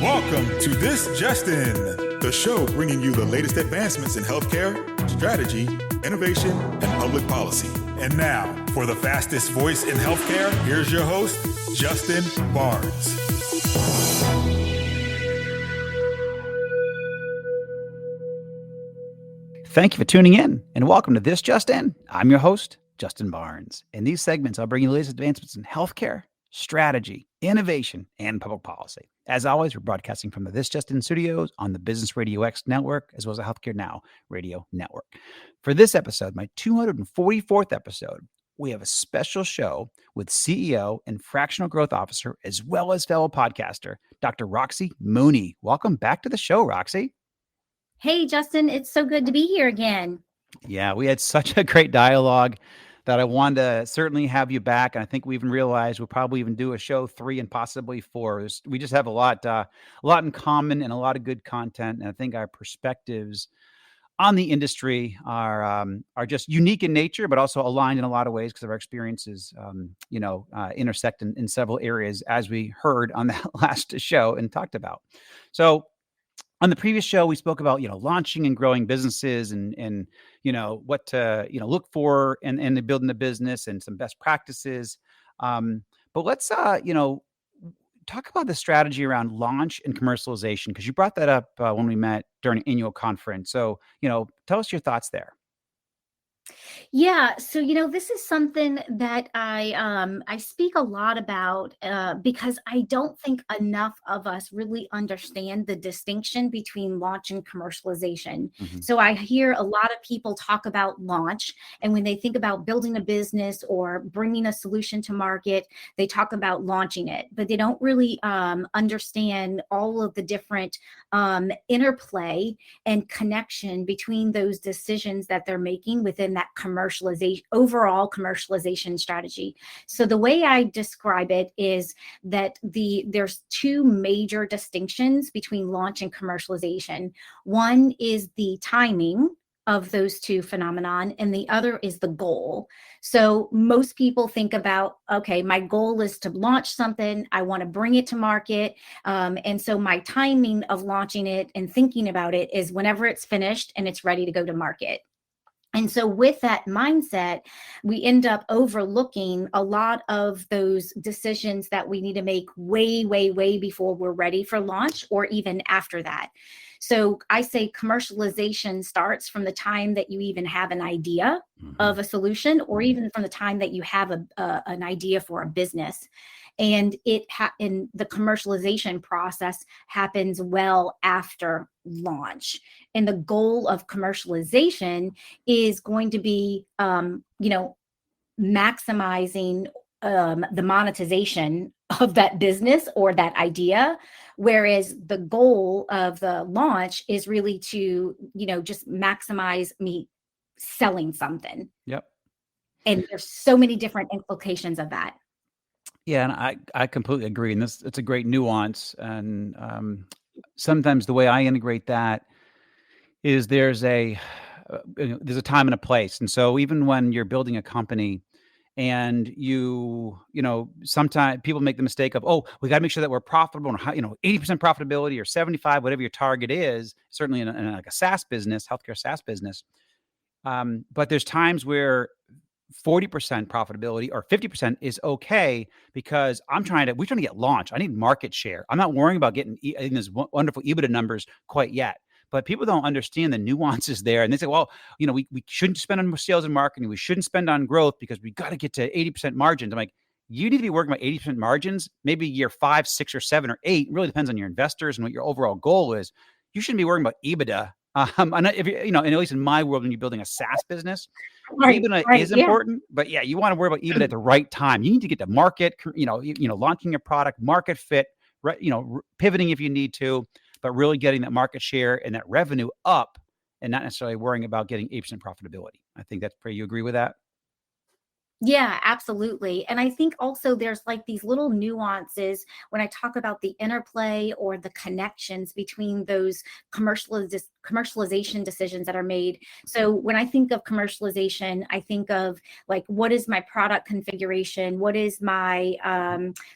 Welcome to This Just In, the show bringing you the latest advancements in healthcare, strategy, innovation, and public policy. And now, for the fastest voice in healthcare, here's your host, Justin Barnes. Thank you for tuning in, and welcome to This Just In. I'm your host, Justin Barnes. In these segments, I'll bring you the latest advancements in healthcare, strategy, innovation, and public policy. As always, we're broadcasting from the This Just In studios on the Business Radio X network, as well as the Healthcare Now radio network. For this episode, my 244th episode, we have a special show with CEO and Fractional Growth Officer, as well as fellow podcaster, Dr. Roxie Mooney. Welcome back to the show, Roxie. Hey, Justin, it's so good to be here again. Yeah, we had such a great dialogue that I wanted to certainly have you back. And I think we even realized we'll probably even do a show 3 and possibly 4. We just have a lot in common and a lot of good content. And I think our perspectives on the industry are just unique in nature, but also aligned in a lot of ways because of our experiences, intersect in several areas, as we heard on that last show and talked about. So on the previous show, we spoke about, launching and growing businesses and what to, look for and building the business and some best practices. But let's, talk about the strategy around launch and commercialization, because you brought that up when we met during an annual conference. So, tell us your thoughts there. Yeah, so this is something that I speak a lot about because I don't think enough of us really understand the distinction between launch and commercialization. Mm-hmm. So I hear a lot of people talk about launch, and when they think about building a business or bringing a solution to market, they talk about launching it, but they don't really understand all of the different interplay and connection between those decisions that they're making within that overall commercialization strategy. So the way I describe it is that there's 2 major distinctions between launch and commercialization. One is the timing of those 2 phenomenon, and the other is the goal. So most people think about, okay, my goal is to launch something. I want to bring it to market. And so my timing of launching it and thinking about it is whenever it's finished and it's ready to go to market. And so with that mindset, we end up overlooking a lot of those decisions that we need to make way, way, way before we're ready for launch or even after that. So I say commercialization starts from the time that you even have an idea of a solution, or even from the time that you have an idea for a business. And in the commercialization process happens well after launch. And the goal of commercialization is going to be, maximizing the monetization of that business or that idea. Whereas the goal of the launch is really to, just maximize me selling something. Yep. And there's so many different implications of that. Yeah, and I completely agree. And it's a great nuance. And sometimes the way I integrate that is there's a time and a place. And so even when you're building a company and sometimes people make the mistake of, we got to make sure that we're profitable and 80% profitability or 75, whatever your target is, certainly in like a SaaS business, healthcare SaaS business. But there's times where 40% profitability or 50% is okay, because we're trying to get launch. I need market share. I'm not worrying about getting these wonderful EBITDA numbers quite yet. But people don't understand the nuances there. And they say, we shouldn't spend on sales and marketing. We shouldn't spend on growth because we got to get to 80% margins. I'm like, you need to be working about 80% margins, maybe year 5, 6, or 7, or 8. It really depends on your investors and what your overall goal is. You shouldn't be worrying about EBITDA. And if and at least in my world, when you're building a SaaS business, EBITDA is important. But yeah, you want to worry about EBITDA at the right time. You need to get to market, launching your product, market fit, pivoting if you need to, but really getting that market share and that revenue up, and not necessarily worrying about getting 8% profitability. I think you agree with that? Yeah, absolutely. And I think also there's like these little nuances when I talk about the interplay or the connections between those commercialization decisions that are made. So when I think of commercialization, I think of like, what is my product configuration? What is my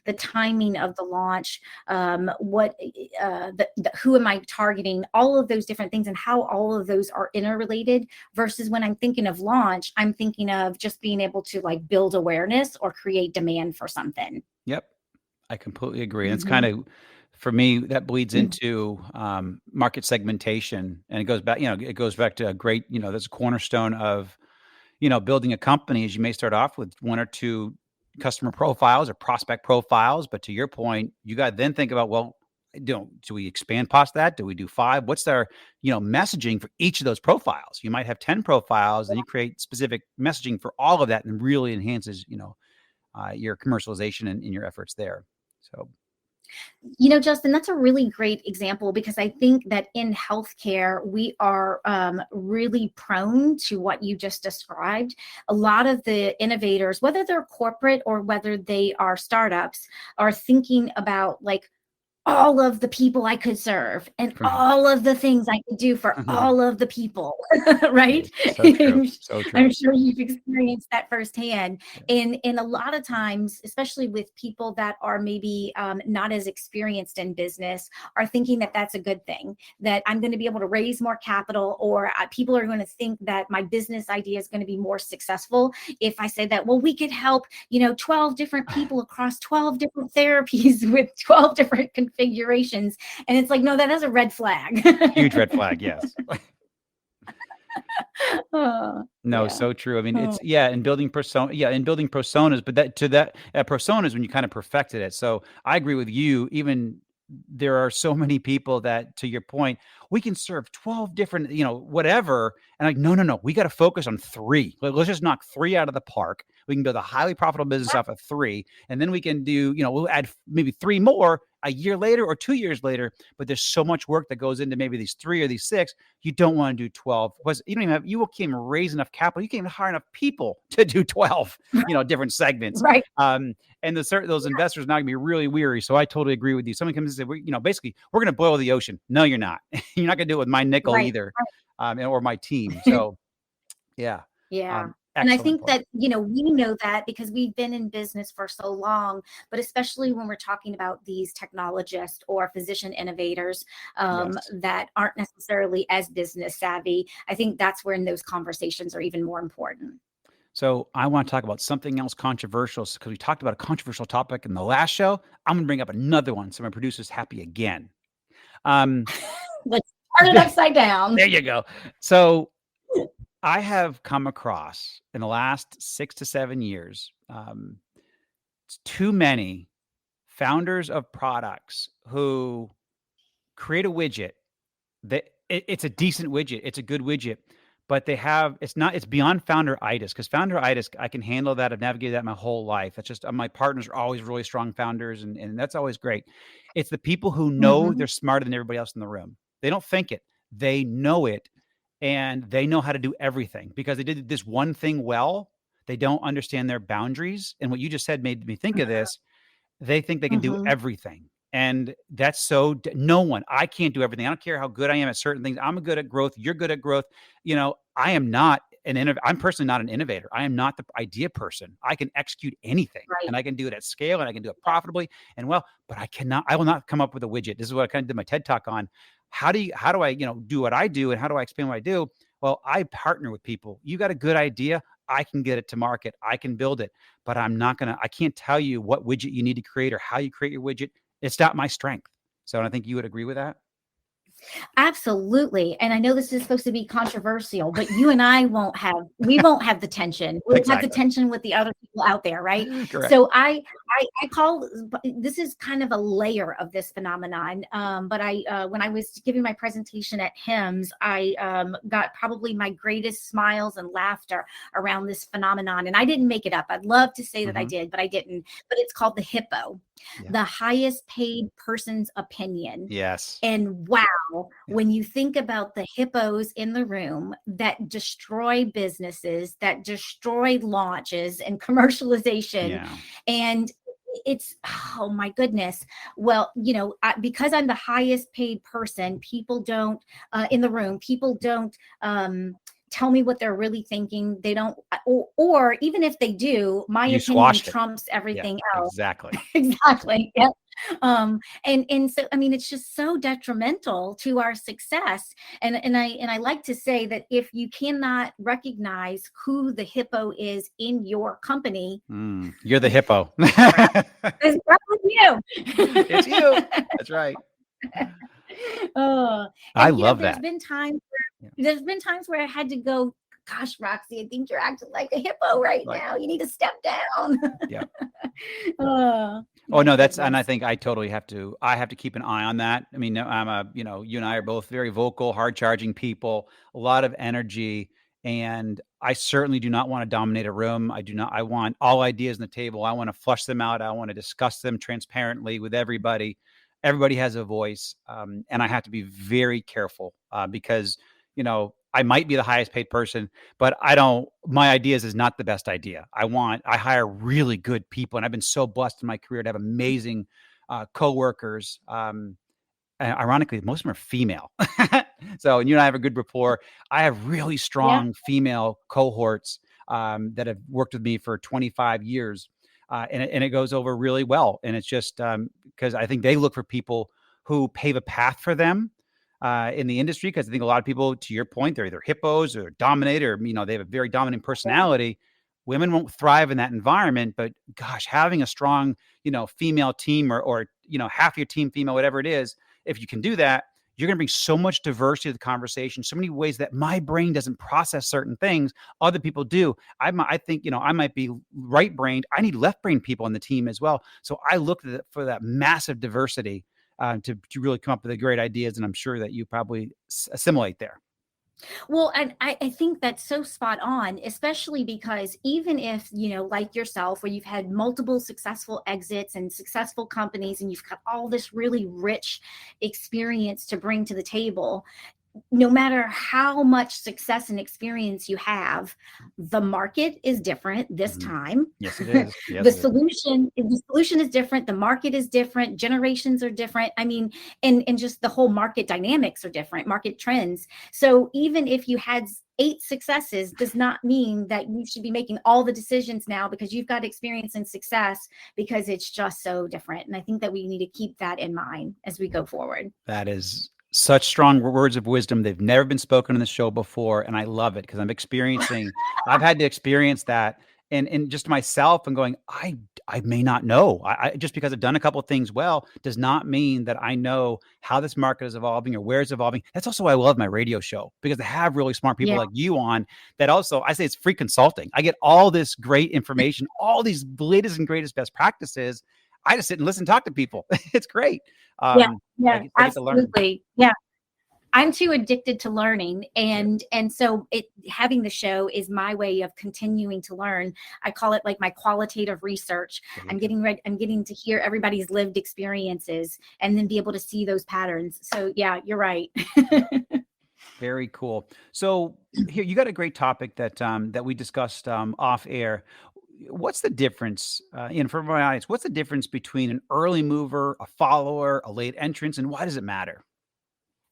the timing of the launch? Who am I targeting? All of those different things and how all of those are interrelated. Versus when I'm thinking of launch, I'm thinking of just being able to like build awareness or create demand for something. Yep. I completely agree. And it's kind Mhm. of, for me, that bleeds into market segmentation, and it goes back to a great, that's a cornerstone of, building a company. Is you may start off with one or two customer profiles or prospect profiles, but to your point, you got to then think about, well, do we expand past that? Do we do 5? What's their, messaging for each of those profiles? You might have 10 profiles, and you create specific messaging for all of that, and really enhances, your commercialization and your efforts there. So, Justin, that's a really great example because I think that in healthcare, we are really prone to what you just described. A lot of the innovators, whether they're corporate or whether they are startups, are thinking about like, all of the people I could serve and right. all of the things I could do for all of the people, right? So true. So true. I'm sure you've experienced that firsthand. And a lot of times, especially with people that are maybe not as experienced in business, are thinking that that's a good thing, that I'm going to be able to raise more capital, or people are going to think that my business idea is going to be more successful if I say that, well, we could help, 12 different people across 12 different therapies with 12 different configurations. And it's like, no, that is a red flag. Huge red flag. Yes. Oh, No, yeah. so true. I mean, Oh, in building personas, but personas when you kind of perfected it. So I agree with you. Even there are so many people that, to your point, we can serve 12 different, whatever. And like, no, we got to focus on 3. Let's just knock 3 out of the park. We can build a highly profitable business off of 3. And then we can do, we'll add maybe 3 more a year later or 2 years later. But there's so much work that goes into maybe these 3 or these 6. You don't want to do 12 because you can't even raise enough capital. You can't even hire enough people to do 12, different segments. right. And those investors are not gonna be really weary. So I totally agree with you. Someone comes and says, basically, we're going to boil the ocean. No, you're not. You're not going to do it with my nickel Right. either, or my team. So yeah. Yeah. And I Excellent think point. that, we know that because we've been in business for so long, but especially when we're talking about these technologists or physician innovators Yes. that aren't necessarily as business savvy, I think that's when those conversations are even more important. So I want to talk about something else controversial because we talked about a controversial topic in the last show. I'm going to bring up another one so my producer's happy again. Let's turn it upside down. There you go. So I have come across in the last 6 to 7 years, too many founders of products who create a widget that it's a decent widget. It's a good widget, but it's beyond founder-itis because founder-itis, I can handle that. I've navigated that my whole life. That's just, my partners are always really strong founders and that's always great. It's the people who know they're smarter than everybody else in the room. They don't think it. They know it, and they know how to do everything because they did this one thing well. They don't understand their boundaries. And what you just said made me think of this. They think they can do everything. And that's no one, I can't do everything. I don't care how good I am at certain things. I'm good at growth. You're good at growth. I am not I'm personally not an innovator. I am not the idea person. I can execute anything Right. and I can do it at scale and I can do it profitably and well, but I will not come up with a widget. This is what I kind of did my TED talk on. How do I, do what I do and how do I explain what I do? Well, I partner with people. You got a good idea. I can get it to market. I can build it, but I can't tell you what widget you need to create or how you create your widget. It's not my strength. So I think you would agree with that. Absolutely. And I know this is supposed to be controversial, but you and I won't have the tension. We'll have the tension with the other people out there, right? Correct. So I call this is kind of a layer of this phenomenon. But when I was giving my presentation at HIMSS, I got probably my greatest smiles and laughter around this phenomenon. And I didn't make it up. I'd love to say that I did, but I didn't. But it's called the HIPPO, the highest paid person's opinion. Yes. And wow. now, when you think about the hippos in the room that destroy businesses, that destroy launches and commercialization, Yeah. and it's, oh my goodness. Well, because I'm the highest paid person, people don't in the room, people don't tell me what they're really thinking. They don't, or even if they do, my You opinion squashed it. trumps Yeah, everything else. exactly. Exactly. Yeah. And so, I mean, it's just so detrimental to our success. And I like to say that if you cannot recognize who the hippo is in your company, You're the hippo. it's probably you. It's you. That's right. Oh, I and love there's that. been times Yeah. there's been times where I had to go, gosh, Roxie, I think you're acting like a hippo right Right. now. You need to step down. Yeah. Oh, Oh my no, and I goodness. think I totally have to keep an eye on that. I mean, you and I are both very vocal, hard charging people, a lot of energy. And I certainly do not want to dominate a room. I want all ideas on the table. I want to flush them out. I want to discuss them transparently with everybody. Everybody has a voice. And I have to be very careful because, I might be the highest paid person, but my ideas is not the best idea. I hire really good people, and I've been so blessed in my career to have amazing coworkers. Ironically, most of them are female. So, and you and I have a good rapport. I have really Yeah. strong female cohorts that have worked with me for 25 years. And it goes over really well. And it's just because I think they look for people who pave a path for them in the industry. Because I think a lot of people, to your point, they're either hippos or dominate, or they have a very dominant personality. Women won't thrive in that environment. But gosh, having a strong, female team or half your team female, whatever it is, if you can do that, you're going to bring so much diversity to the conversation, so many ways that my brain doesn't process certain things, other people do. I think, I might be right-brained. I need left-brained people on the team as well. So I look for that massive diversity to really come up with the great ideas. And I'm sure that you probably assimilate there. Well, and I think that's so spot on, especially because even if, like yourself, where you've had multiple successful exits and successful companies, and you've got all this really rich experience to bring to the table, no matter how much success and experience you have, the market is different this time. Yes, it is. Yes, The it is. solution is different. The market is different. Generations are different. I mean, and just the whole market dynamics are different, market trends. So even if you had 8 successes, does not mean that you should be making all the decisions now because you've got experience and success, because it's just so different. And I think that we need to keep that in mind as we go forward. That is such strong words of wisdom. They've never been spoken in the show before. And I love it because I've had to experience that and just myself and going, I may not know. I just because I've done a couple of things well does not mean that I know how this market is evolving or where it's evolving. That's also why I love my radio show, because I have really smart people like you on that. Also, I say it's free consulting. I get all this great information, all these latest and greatest best practices. I just sit and listen, talk to people. It's great. Yeah, I get to learn. absolutely. Yeah. I'm too addicted to learning. And so having the show is my way of continuing to learn. I call it like my qualitative research. I'm getting to hear everybody's lived experiences and then be able to see those patterns. So yeah, you're right. Very cool. So here you got a great topic that we discussed off air. What's the difference, for my audience? What's the difference between an early mover, a follower, a late entrant, and why does it matter?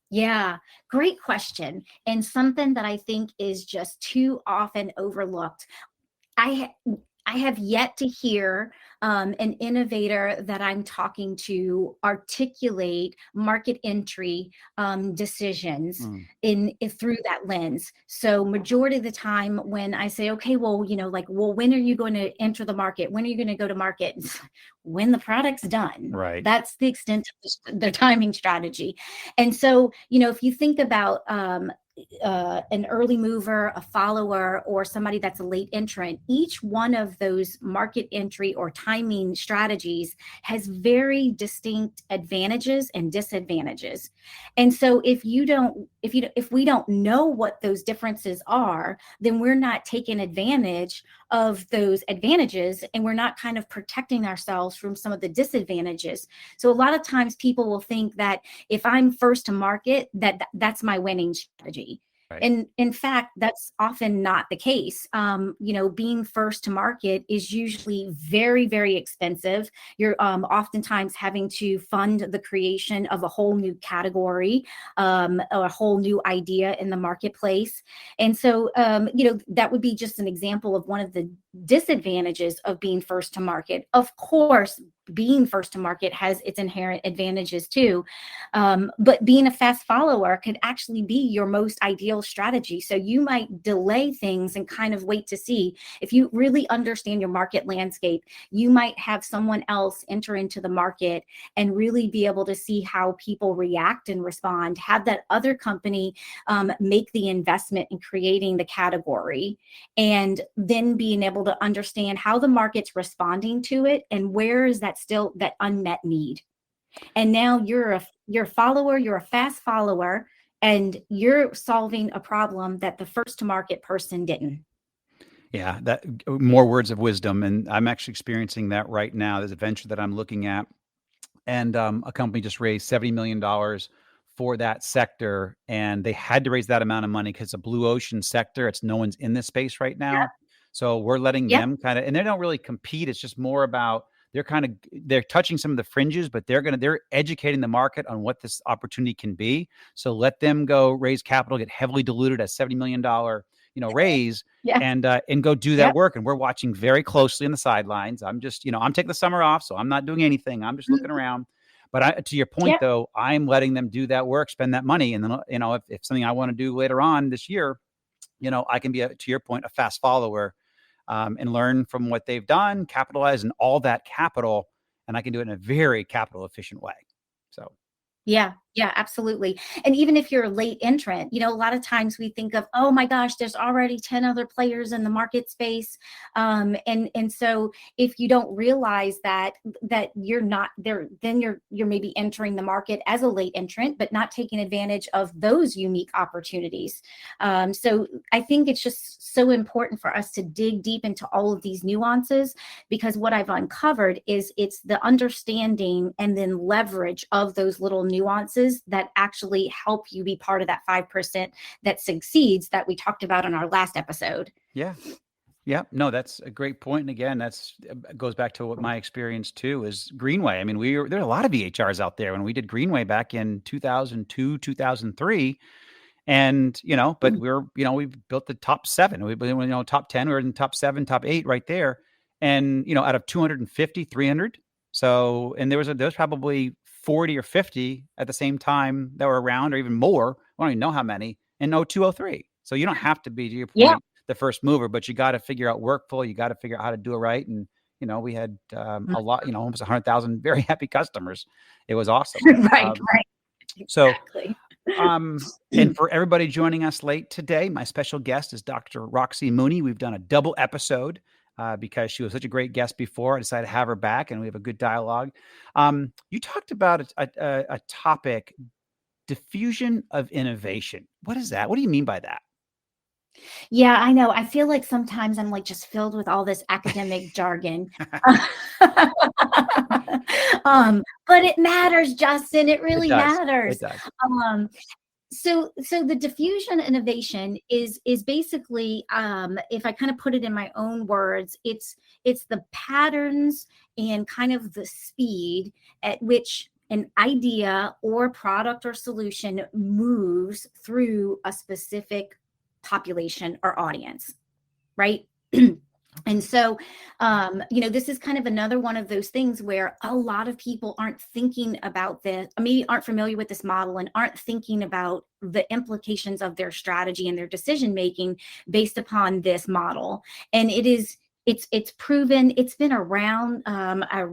Yeah, great question. And something that I think is just too often overlooked. I have yet to hear an innovator that I'm talking to articulate market entry decisions through that lens. So majority of the time when I say, okay, well, when are you going to enter the market? When are you going to go to market? When the product's done. Right. That's the extent of the timing strategy. And so, if you think about an early mover, a follower, or somebody that's a late entrant, each one of those market entry or timing strategies has very distinct advantages and disadvantages. And so if we don't know what those differences are, then we're not taking advantage of those advantages, and we're not kind of protecting ourselves from some of the disadvantages. So a lot of times people will think that if I'm first to market, that's my winning strategy. Right. And in fact, that's often not the case. Being first to market is usually very, very expensive. You're oftentimes having to fund the creation of a whole new category, or a whole new idea in the marketplace. And so, that would be just an example of one of the disadvantages of being first to market. Of course, being first to market has its inherent advantages too. But being a fast follower could actually be your most ideal strategy. So you might delay things and kind of wait to see. If you really understand your market landscape, you might have someone else enter into the market and really be able to see how people react and respond, have that other company make the investment in creating the category, and then being able to understand how the market's responding to it and where is that still that unmet need. And now you're a follower, you're a fast follower, and you're solving a problem that the first to market person didn't. Yeah, that more words of wisdom, and I'm actually experiencing that right now. There's a venture that I'm looking at, and a company just raised $70 million for that sector, and they had to raise that amount of money because it's a blue ocean sector. It's no one's in this space right now, so we're letting Yep. them kind of, and they don't really compete. It's just more about they're touching some of the fringes, but they're educating the market on what this opportunity can be. So let them go raise capital, get heavily diluted at $70 million, raise, Yeah. and go do that work. And we're watching very closely on the sidelines. I'm just, I'm taking the summer off, so I'm not doing anything. I'm just looking around. But to your point, though, I'm letting them do that work, spend that money. And then, if something I want to do later on this year, I can be, to your point, a fast follower, and learn from what they've done, capitalize on all that capital, and I can do it in a very capital efficient way. So. Yeah, absolutely. And even if you're a late entrant, a lot of times we think of, oh my gosh, there's already 10 other players in the market space. And so if you don't realize that you're not there, then you're maybe entering the market as a late entrant, but not taking advantage of those unique opportunities. So I think it's just so important for us to dig deep into all of these nuances, because what I've uncovered is it's the understanding and then leverage of those little nuances that actually help you be part of that 5% that succeeds that we talked about on our last episode. Yeah. No, that's a great point. And again, goes back to what my experience too is Greenway. I mean, there are a lot of VHRs out there when we did Greenway back in 2002, 2003. And, but we built the top 7, top 10, we were in top 7, top 8 right there. And, out of 250, 300. So, and there was probably 40 or 50 at the same time that were around, or even more. I don't even know how many, and no 203. So you don't have to be, to your point, the first mover, but you got to figure out workflow. You got to figure out how to do it right. And, we had a lot, almost 100,000 very happy customers. It was awesome. Right. Exactly. And for everybody joining us late today, my special guest is Dr. Roxie Mooney. We've done a double episode because she was such a great guest before. I decided to have her back, and we have a good dialogue. You talked about a topic, diffusion of innovation. What is that? What do you mean by that? Yeah, I know. I feel like sometimes I'm like just filled with all this academic jargon. But it matters, Justin. It really matters. It does. So the diffusion innovation is basically, if I kind of put it in my own words, it's the patterns and kind of the speed at which an idea or product or solution moves through a specific population or audience, right? And so, this is kind of another one of those things where a lot of people aren't thinking about this, or maybe aren't familiar with this model and aren't thinking about the implications of their strategy and their decision making based upon this model. And it's proven, it's been around.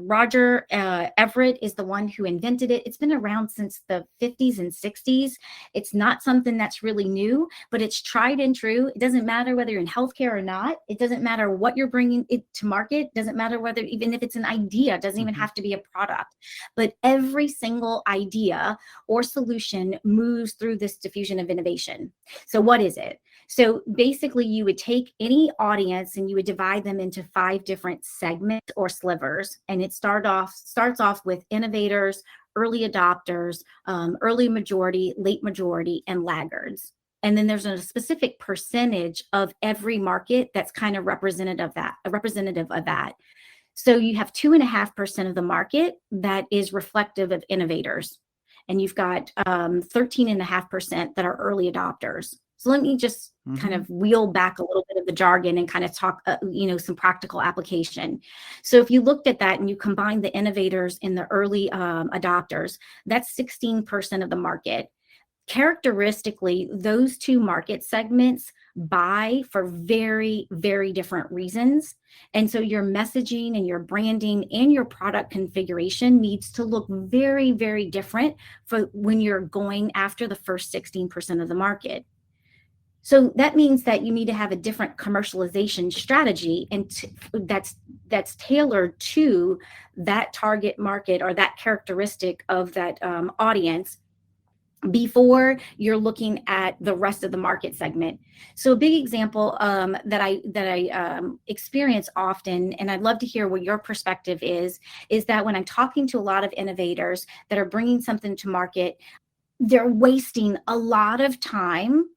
Roger Everett is the one who invented it. It's been around since the 50s and 60s. It's not something that's really new, but it's tried and true. It doesn't matter whether you're in healthcare or not. It doesn't matter what you're bringing it to market. It doesn't matter whether, even if it's an idea, it doesn't even have to be a product. But every single idea or solution moves through this diffusion of innovation. So what is it? So basically you would take any audience and you would divide them into 5 different segments or slivers. And it starts off with innovators, early adopters, early majority, late majority, and laggards. And then there's a specific percentage of every market that's kind of representative of that. So you have 2.5% of the market that is reflective of innovators. And you've got 13.5% that are early adopters. So let me just kind of wheel back a little bit of the jargon and kind of talk, some practical application. So if you looked at that and you combine the innovators and the early adopters, that's 16% of the market. Characteristically, those two market segments buy for very, very different reasons. And so your messaging and your branding and your product configuration needs to look very, very different for when you're going after the first 16% of the market. So that means that you need to have a different commercialization strategy, and that's tailored to that target market or that characteristic of that audience before you're looking at the rest of the market segment. So a big example that I experience often, and I'd love to hear what your perspective is that when I'm talking to a lot of innovators that are bringing something to market, they're wasting a lot of time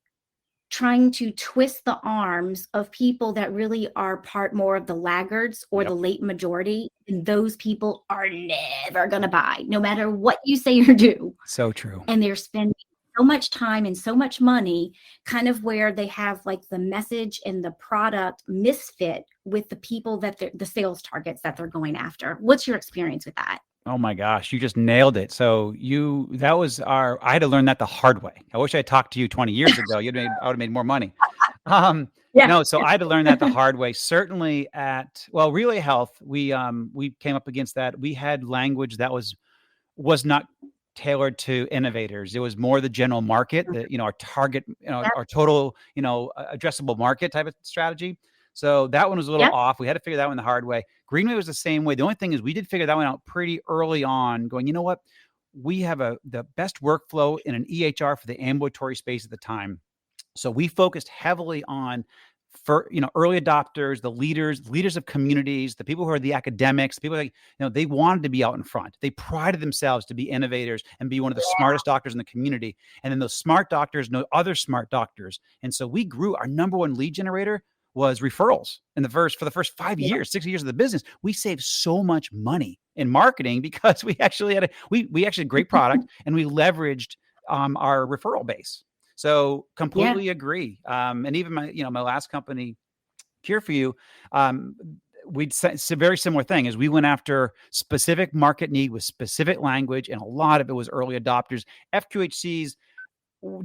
trying to twist the arms of people that really are part more of the laggards or the late majority. And those people are never going to buy, no matter what you say or do. So true. And they're spending so much time and so much money kind of where they have like the message and the product misfit with the people that the sales targets that they're going after. What's your experience with that? Oh my gosh, you just nailed it. So I had to learn that the hard way. I wish I had talked to you 20 years ago. I would have made more money. No, so I had to learn that the hard way. Certainly at Relay Health, we came up against that. We had language that was not tailored to innovators. It was more the general market, our target, our total, addressable market type of strategy. So that one was a little off. We had to figure that one the hard way. Greenway was the same way. The only thing is we did figure that one out pretty early on, going, you know what? We have the best workflow in an EHR for the ambulatory space at the time. So we focused heavily on early adopters, the leaders of communities, the people who are the academics, the people that, they wanted to be out in front. They prided themselves to be innovators and be one of the smartest doctors in the community. And then those smart doctors know other smart doctors. And so we grew. Our number one lead generator was referrals for the first 5 years, 6 years of the business. We saved so much money in marketing because we actually had a great product and we leveraged our referral base. So completely agree. And even my last company, Cure for You, we'd say it's a very similar thing. Is we went after specific market need with specific language, and a lot of it was early adopters. FQHC's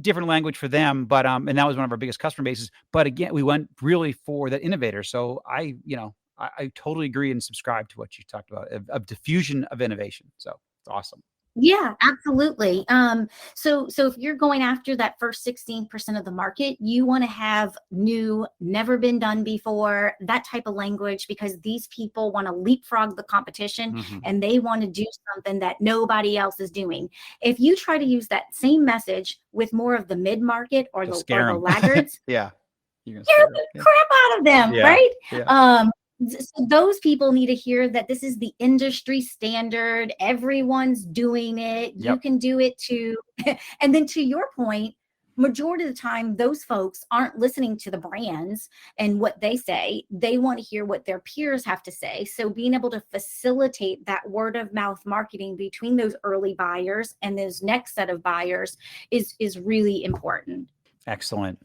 different language for them, but and that was one of our biggest customer bases. But again, we went really for that innovator. So I totally agree and subscribe to what you talked about of diffusion of innovation. So it's awesome. Yeah, absolutely. So if you're going after that first 16% of the market, you want to have new, never been done before, that type of language, because these people want to leapfrog the competition and they want to do something that nobody else is doing. If you try to use that same message with more of the mid-market or the laggards, you're the crap out of them, right? Yeah. So those people need to hear that this is the industry standard. Everyone's doing it. You can do it too. And then to your point, majority of the time, those folks aren't listening to the brands and what they say. They want to hear what their peers have to say. So being able to facilitate that word of mouth marketing between those early buyers and those next set of buyers is really important. Excellent.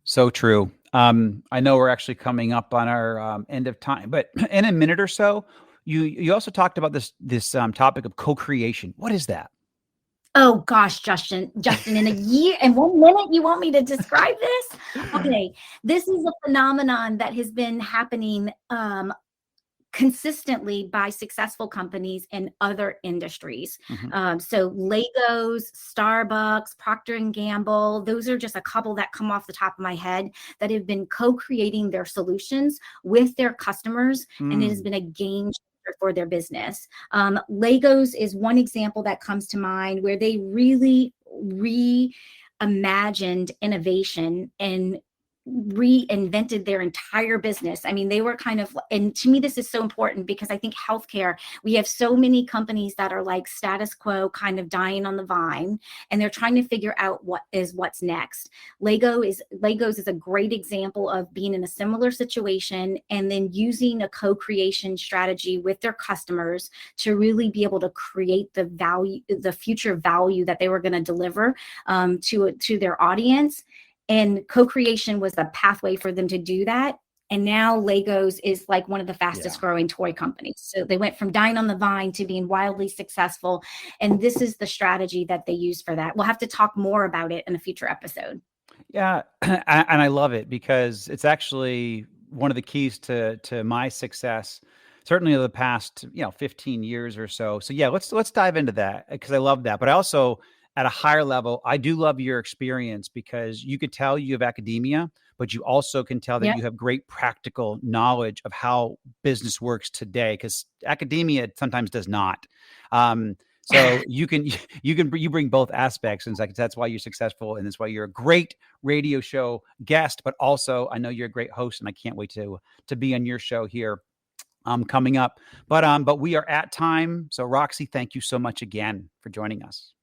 So true. I know we're actually coming up on our end of time, but in a minute or so, you also talked about this topic of co-creation. What is that? Oh gosh, Justin, in a year and 1 minute, you want me to describe this? Okay, this is a phenomenon that has been happening consistently by successful companies in other industries. So Legos, Starbucks, Procter & Gamble, those are just a couple that come off the top of my head that have been co-creating their solutions with their customers, and it has been a game changer for their business. Legos is one example that comes to mind where they really reimagined innovation and reinvented their entire business. I mean, they were kind of, and to me, this is so important because I think healthcare, we have so many companies that are like status quo, kind of dying on the vine, and they're trying to figure out what's next. Legos is a great example of being in a similar situation and then using a co-creation strategy with their customers to really be able to create the value, the future value that they were going to deliver to their audience. And co-creation was the pathway for them to do that. And now Legos is like one of the fastest growing toy companies. So they went from dying on the vine to being wildly successful. And this is the strategy that they use for that. We'll have to talk more about it in a future episode. Yeah. And I love it because it's actually one of the keys to my success, certainly over the past, 15 years or so. So yeah, let's dive into that because I love that. But I also, at a higher level, I do love your experience because you could tell you have academia, but you also can tell that Yep. you have great practical knowledge of how business works today because academia sometimes does not. So you bring both aspects, and that's why you're successful, and that's why you're a great radio show guest. But also, I know you're a great host, and I can't wait to be on your show here coming up. But we are at time. So Roxie, thank you so much again for joining us.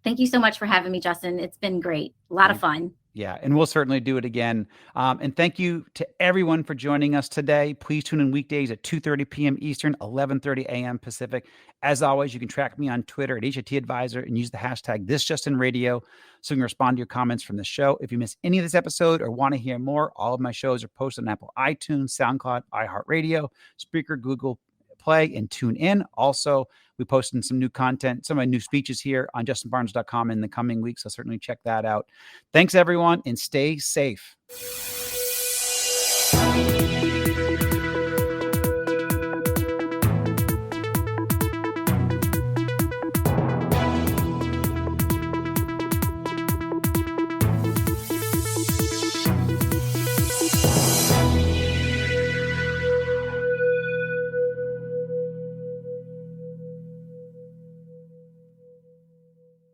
Thank you so much for having me, Justin. It's been great. A lot of fun. Yeah, and we'll certainly do it again. And thank you to everyone for joining us today. Please tune in weekdays at 2:30 p.m. Eastern, 11:30 a.m. Pacific. As always, you can track me on Twitter at HIT Advisor and use the hashtag #ThisJustinRadio so you can respond to your comments from the show. If you miss any of this episode or want to hear more, all of my shows are posted on Apple iTunes, SoundCloud, iHeartRadio, Spreaker, Google Play, and tune in. Also, we posted some new content, some of my new speeches here on justinbarnes.com in the coming weeks. So certainly check that out. Thanks, everyone, and stay safe.